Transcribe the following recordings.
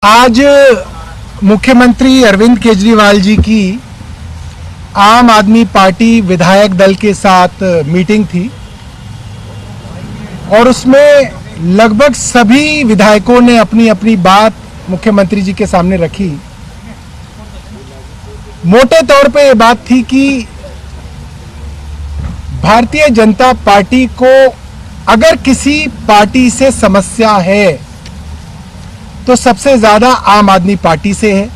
आज मुख्यमंत्री अरविंद केजरीवाल जी की आम आदमी पार्टी विधायक दल के साथ मीटिंग थी और उसमें लगभग सभी विधायकों ने अपनी अपनी बात मुख्यमंत्री जी के सामने रखी। मोटे तौर पे ये बात थी कि भारतीय जनता पार्टी को अगर किसी पार्टी से समस्या है तो सबसे ज्यादा आम आदमी पार्टी से है।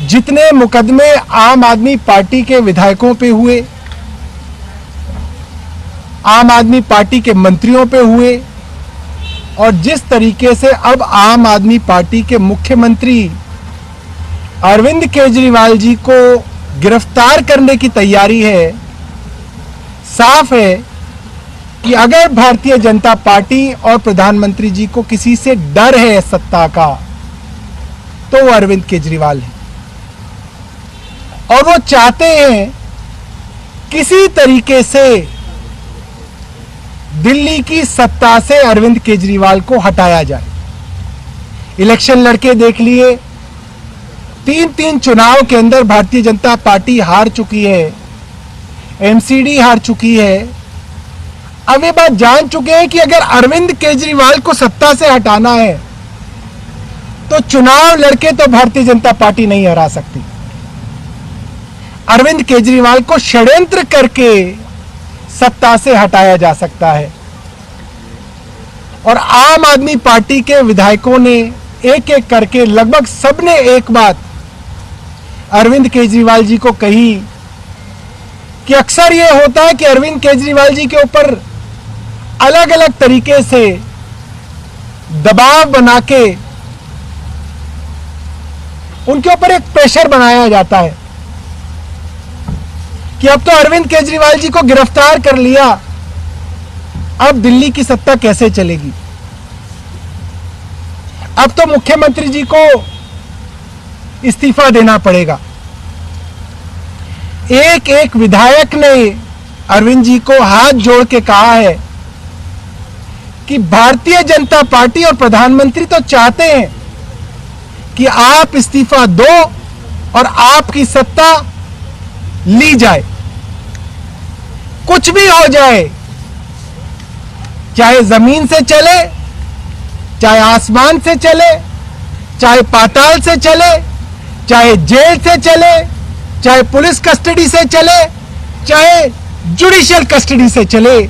जितने मुकदमे आम आदमी पार्टी के विधायकों पे हुए, आम आदमी पार्टी के मंत्रियों पे हुए और जिस तरीके से अब आम आदमी पार्टी के मुख्यमंत्री अरविंद केजरीवाल जी को गिरफ्तार करने की तैयारी है, साफ है कि अगर भारतीय जनता पार्टी और प्रधानमंत्री जी को किसी से डर है सत्ता का तो वो अरविंद केजरीवाल है और वो चाहते हैं किसी तरीके से दिल्ली की सत्ता से अरविंद केजरीवाल को हटाया जाए। इलेक्शन लड़के देख लिए, तीन चुनाव के अंदर भारतीय जनता पार्टी हार चुकी है, एमसीडी हार चुकी है। अब ये बात जान चुके हैं कि अगर अरविंद केजरीवाल को सत्ता से हटाना है तो चुनाव लड़के तो भारतीय जनता पार्टी नहीं हरा सकती। अरविंद केजरीवाल को षड्यंत्र करके सत्ता से हटाया जा सकता है और आम आदमी पार्टी के विधायकों ने एक एक करके लगभग सबने एक बात अरविंद केजरीवाल जी को कही कि अक्सर यह होता है कि अरविंद केजरीवाल जी के ऊपर अलग अलग तरीके से दबाव बना के उनके ऊपर एक प्रेशर बनाया जाता है कि अब तो अरविंद केजरीवाल जी को गिरफ्तार कर लिया, अब दिल्ली की सत्ता कैसे चलेगी। अब तो मुख्यमंत्री जी को इस्तीफा देना पड़ेगा। एक एक विधायक ने अरविंद जी को हाथ जोड़ के कहा है कि भारतीय जनता पार्टी और प्रधानमंत्री तो चाहते हैं कि आप इस्तीफा दो और आपकी सत्ता ली जाए, कुछ भी हो जाए, चाहे जमीन से चले, चाहे आसमान से चले, चाहे पाताल से चले, चाहे जेल से चले, चाहे पुलिस कस्टडी से चले, चाहे जुडिशियल कस्टडी से चले,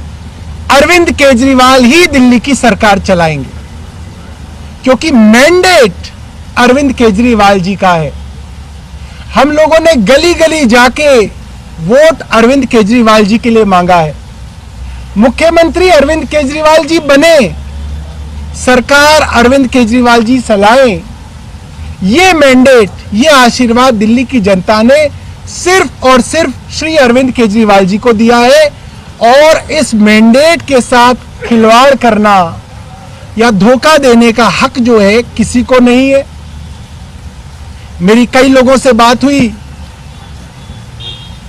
अरविंद केजरीवाल ही दिल्ली की सरकार चलाएंगे क्योंकि मैंडेट अरविंद केजरीवाल जी का है। हम लोगों ने गली गली जाके वोट अरविंद केजरीवाल जी के लिए मांगा है। मुख्यमंत्री अरविंद केजरीवाल जी बने, सरकार अरविंद केजरीवाल जी चलाएं, ये मैंडेट, ये आशीर्वाद दिल्ली की जनता ने सिर्फ और सिर्फ श्री अरविंद केजरीवाल जी को दिया है और इस मैंडेट के साथ खिलवाड़ करना या धोखा देने का हक जो है किसी को नहीं है। मेरी कई लोगों से बात हुई,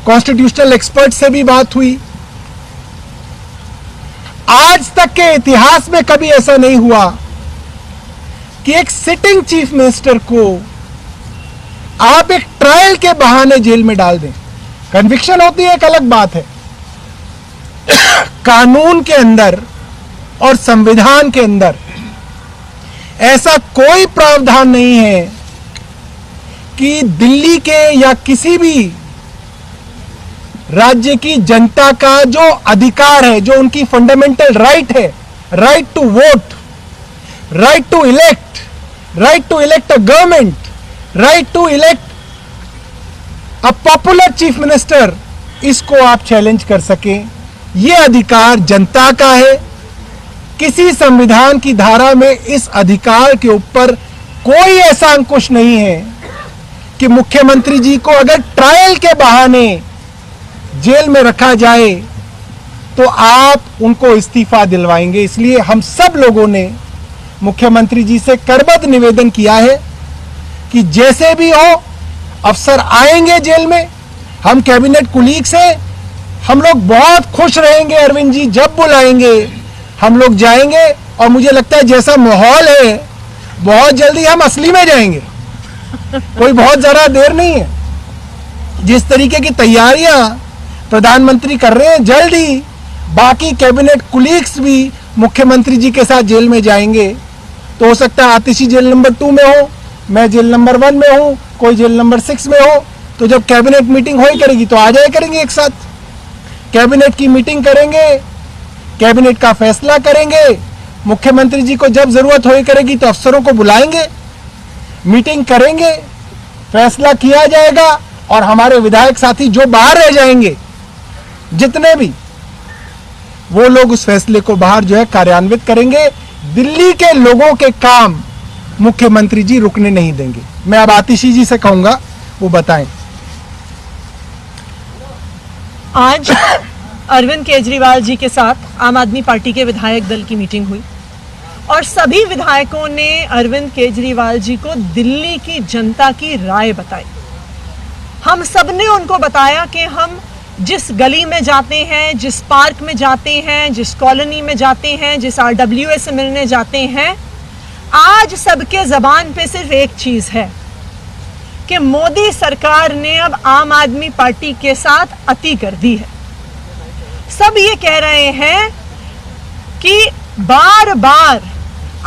कॉन्स्टिट्यूशनल एक्सपर्ट से भी बात हुई। आज तक के इतिहास में कभी ऐसा नहीं हुआ कि एक सिटिंग चीफ मिनिस्टर को आप एक ट्रायल के बहाने जेल में डाल दें। कन्विक्शन होती है एक अलग बात है, कानून के अंदर और संविधान के अंदर ऐसा कोई प्रावधान नहीं है कि दिल्ली के या किसी भी राज्य की जनता का जो अधिकार है, जो उनकी फंडामेंटल राइट है, right to vote, right to elect a government, right to elect a popular chief minister, इसको आप चैलेंज कर सकें। यह अधिकार जनता का है। किसी संविधान की धारा में इस अधिकार के ऊपर कोई ऐसा अंकुश नहीं है कि मुख्यमंत्री जी को अगर ट्रायल के बहाने जेल में रखा जाए तो आप उनको इस्तीफा दिलवाएंगे। इसलिए हम सब लोगों ने मुख्यमंत्री जी से करबद्ध निवेदन किया है कि जैसे भी हो अफसर आएंगे जेल में, हम कैबिनेट कुलीग से हम लोग बहुत खुश रहेंगे। अरविंद जी जब बुलाएंगे हम लोग जाएंगे और मुझे लगता है जैसा माहौल है बहुत जल्दी हम असली में जाएंगे, कोई बहुत ज़्यादा देर नहीं है। जिस तरीके की तैयारियां प्रधानमंत्री कर रहे हैं, जल्द ही बाकी कैबिनेट कुलीग्स भी मुख्यमंत्री जी के साथ जेल में जाएंगे। तो हो सकता है आतिशी जेल नंबर 2 में हो, मैं जेल नंबर 1 में हूं, कोई जेल नंबर 6 में हो। तो जब कैबिनेट मीटिंग हो करेगी तो आ जाए करेंगे एक साथ, कैबिनेट की मीटिंग करेंगे, कैबिनेट का फैसला करेंगे। मुख्यमंत्री जी को जब जरूरत हो करेगी तो अफसरों को बुलाएंगे, मीटिंग करेंगे, फैसला किया जाएगा और हमारे विधायक साथी जो बाहर रह जाएंगे, जितने भी, वो लोग उस फैसले को बाहर जो है कार्यान्वित करेंगे। दिल्ली के लोगों के काम मुख्यमंत्री जी रुकने नहीं देंगे। मैं अब आतिशी जी से कहूंगा वो बताएं। आज अरविंद केजरीवाल जी के साथ आम आदमी पार्टी के विधायक दल की मीटिंग हुई और सभी विधायकों ने अरविंद केजरीवाल जी को दिल्ली की जनता की राय बताई। हम सब ने उनको बताया कि हम जिस गली में जाते हैं, जिस पार्क में जाते हैं, जिस कॉलोनी में जाते हैं, जिस RWA से मिलने जाते हैं, आज सबके ज़बान पे सिर्फ एक चीज़ है कि मोदी सरकार ने अब आम आदमी पार्टी के साथ अति कर दी है। सब ये कह रहे हैं कि बार बार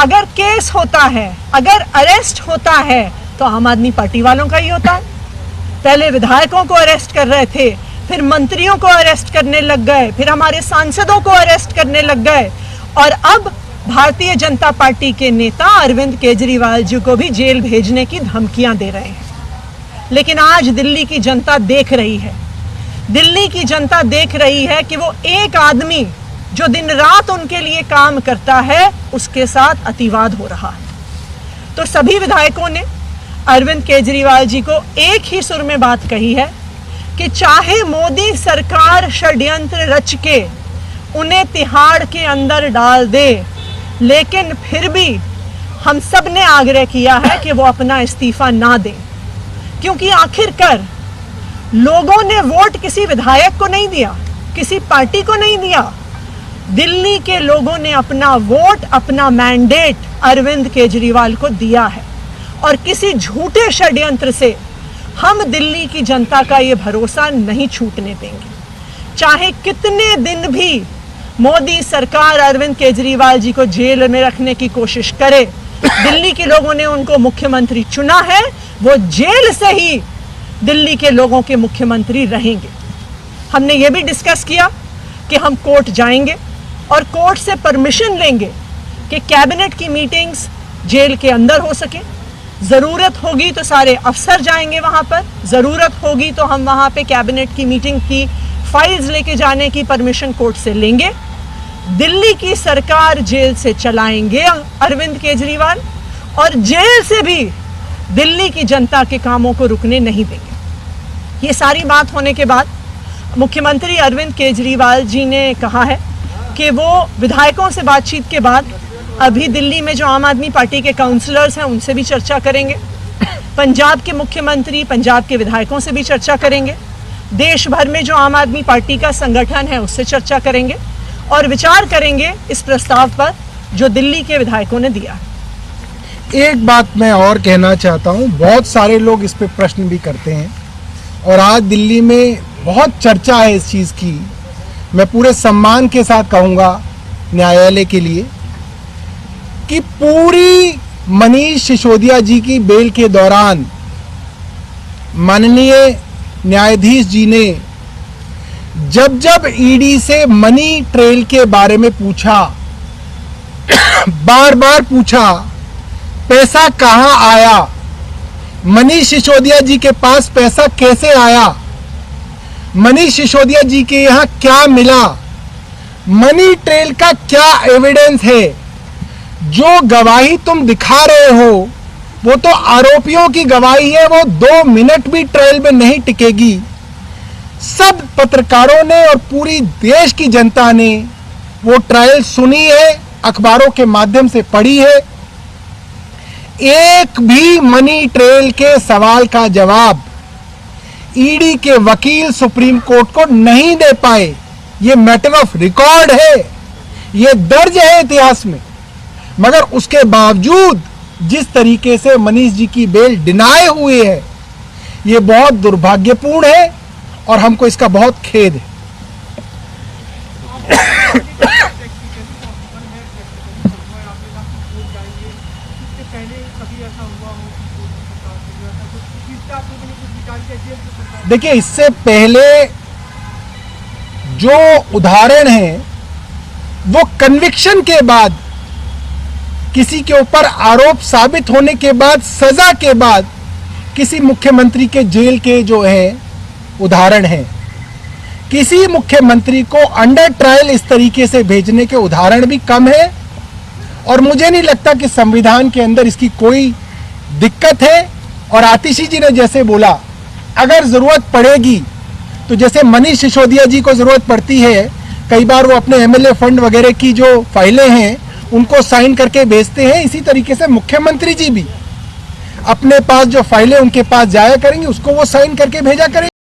अगर केस होता है, अगर अरेस्ट होता है तो आम आदमी पार्टी वालों का ही होता है। पहले विधायकों को अरेस्ट कर रहे थे, फिर मंत्रियों को अरेस्ट करने लग गए, फिर हमारे सांसदों को अरेस्ट करने लग गए और अब भारतीय जनता पार्टी के नेता अरविंद केजरीवाल जी को भी जेल भेजने की धमकियां दे रहे हैं। लेकिन आज दिल्ली की जनता देख रही है, दिल्ली की जनता देख रही है कि वो एक आदमी जो दिन रात उनके लिए काम करता है, उसके साथ अतिवाद हो रहा है। तो सभी विधायकों ने अरविंद केजरीवाल जी को एक ही सुर में बात कही है कि चाहे मोदी सरकार षड्यंत्र रच के उन्हें तिहाड़ के अंदर डाल दे, लेकिन फिर भी हम सब ने आग्रह किया है कि वो अपना इस्तीफा ना दें, क्योंकि आखिरकार लोगों ने वोट किसी विधायक को नहीं दिया, किसी पार्टी को नहीं दिया। दिल्ली के लोगों ने अपना वोट, अपना मैंडेट अरविंद केजरीवाल को दिया है और किसी झूठे षड्यंत्र से हम दिल्ली की जनता का ये भरोसा नहीं छूटने देंगे। चाहे कितने दिन भी मोदी सरकार अरविंद केजरीवाल जी को जेल में रखने की कोशिश करे, दिल्ली के लोगों ने उनको मुख्यमंत्री चुना है, वो जेल से ही दिल्ली के लोगों के मुख्यमंत्री रहेंगे। हमने ये भी डिस्कस किया कि हम कोर्ट जाएंगे और कोर्ट से परमिशन लेंगे कि कैबिनेट की मीटिंग्स जेल के अंदर हो सके। ज़रूरत होगी तो सारे अफसर जाएंगे वहाँ पर, ज़रूरत होगी तो हम वहाँ पे कैबिनेट की मीटिंग की फाइल्स लेके जाने की परमिशन कोर्ट से लेंगे। दिल्ली की सरकार जेल से चलाएंगे अरविंद केजरीवाल और जेल से भी दिल्ली की जनता के कामों को रुकने नहीं देंगे। ये सारी बात होने के बाद मुख्यमंत्री अरविंद केजरीवाल जी ने कहा है कि वो विधायकों से बातचीत के बाद अभी दिल्ली में जो आम आदमी पार्टी के काउंसलर्स हैं उनसे भी चर्चा करेंगे, पंजाब के मुख्यमंत्री, पंजाब के विधायकों से भी चर्चा करेंगे, देश भर में जो आम आदमी पार्टी का संगठन है उससे चर्चा करेंगे और विचार करेंगे इस प्रस्ताव पर जो दिल्ली के विधायकों ने दिया। एक बात मैं और कहना चाहता हूँ, बहुत सारे लोग इस पे प्रश्न भी करते हैं और आज दिल्ली में बहुत चर्चा है इस चीज़ की। मैं पूरे सम्मान के साथ कहूँगा न्यायालय के लिए कि पूरी मनीष सिसोदिया जी की बेल के दौरान माननीय न्यायाधीश जी ने जब जब ईडी से मनी ट्रेल के बारे में पूछा, बार बार पूछा, पैसा कहाँ आया, मनीष सिसोदिया जी के पास पैसा कैसे आया, मनीष सिसोदिया जी के यहाँ क्या मिला, मनी ट्रेल का क्या एविडेंस है, जो गवाही तुम दिखा रहे हो वो तो आरोपियों की गवाही है, वो 2 मिनट भी ट्रायल में नहीं टिकेगी। सब पत्रकारों ने और पूरी देश की जनता ने वो ट्रायल सुनी है, अखबारों के माध्यम से पढ़ी है। एक भी मनी ट्रेल के सवाल का जवाब ईडी के वकील सुप्रीम कोर्ट को नहीं दे पाए। ये मैटर ऑफ रिकॉर्ड है, ये दर्ज है इतिहास में। मगर उसके बावजूद जिस तरीके से मनीष जी की बेल डिनाई हुई है, ये बहुत दुर्भाग्यपूर्ण है और हमको इसका बहुत खेद है। देखिए, इससे पहले जो उदाहरण है वो कन्विक्शन के बाद, किसी के ऊपर आरोप साबित होने के बाद, सजा के बाद किसी मुख्यमंत्री के जेल के जो है उदाहरण है। किसी मुख्यमंत्री को अंडर ट्रायल इस तरीके से भेजने के उदाहरण भी कम है और मुझे नहीं लगता कि संविधान के अंदर इसकी कोई दिक्कत है। और आतिशी जी ने जैसे बोला, अगर जरूरत पड़ेगी तो जैसे मनीष सिसोदिया जी को जरूरत पड़ती है, कई बार वो अपने एमएलए फंड वगैरह की जो फाइलें हैं उनको साइन करके भेजते हैं, इसी तरीके से मुख्यमंत्री जी भी अपने पास जो फाइलें उनके पास जाया करेंगे उसको वो साइन करके भेजा करेंगे।